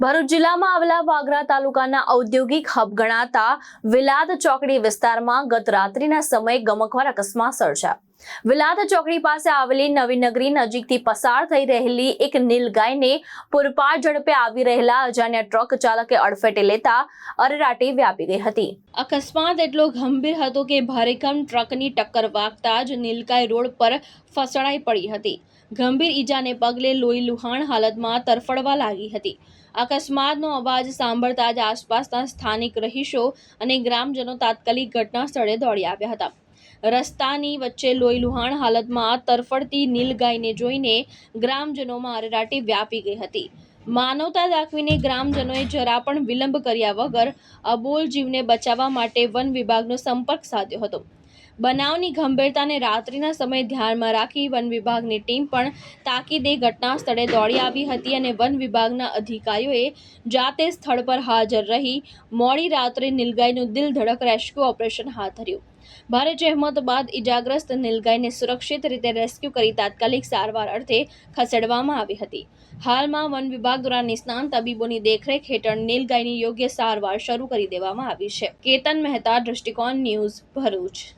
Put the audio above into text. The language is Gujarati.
ભરૂચ જિલ્લામાં આવેલા વાગરા તાલુકાના ઔદ્યોગિક હબ ગણાતા વિલાદ ચોકડી વિસ્તારમાં ગત રાત્રિના સમયે ગમખ્વાર અકસ્માત સર્જાયો. વિલાદ ચોકડી પાસે આવેલી નવી નગરી નજીકથી પસાર થઈ રહેલી એક નીલગાયને પૂરપાટ ઝડપે આવી રહેલા અજાણ્યા ટ્રક ચાલકે અડફેટે લેતા અરેરાટી વ્યાપી ગઈ હતી. અકસ્માત એટલો ગંભીર હતો કે ભારેખમ ટ્રકની ટક્કર વાગતા જ નીલગાય રોડ પર ફસડાઈ પડી હતી. ગંભીર ઈજાને પગલે લોહી લુહાણ હાલતમાં તરફડવા લાગી હતી. અકસ્માતનો અવાજ સાંભળતા જ આસપાસના સ્થાનિક રહીશો અને ગ્રામજનો તાત્કાલિક ઘટના સ્થળે દોડી આવ્યા હતા. રસ્તાની વચ્ચે લોહી લુહાણ હાલતમાં તરફડતી નીલગાયને જોઈને ગ્રામજનોમાં અરેરાટી વ્યાપી ગઈ હતી. માનવતા દાખવીને ગ્રામજનોએ જરા પણ વિલંબ કર્યા વગર અબોલ જીવને બચાવવા માટે વન વિભાગનો સંપર્ક સાધ્યો હતો. બનાવની ગંભીરતાને રાત્રિના સમયે ધ્યાનમાં રાખી વન વિભાગની ટીમ પણ તાકીદે ઘટના સ્થળે દોડી આવી હતી અને વન વિભાગના અધિકારીઓએ જાતે સ્થળ પર હાજર રહી મોડી રાત્રે નીલગાયનું દિલ ધડક રેસ્ક્યુ ઓપરેશન હાથ ધર્યું. ભારે જહેમત બાદ ઈજાગ્રસ્ત નીલગાયને સુરક્ષિત રીતે રેસ્ક્યુ કરી તાત્કાલિક સારવાર અર્થે ખસેડવામાં આવી હતી. હાલમાં વન વિભાગ દ્વારા નિષ્ણાત તબીબોની દેખરેખ હેઠળ નીલગાયની યોગ્ય સારવાર શરૂ કરી દેવામાં આવી છે. કેતન મહેતા, દૃષ્ટિકોણ ન્યૂઝ, ભરૂચ.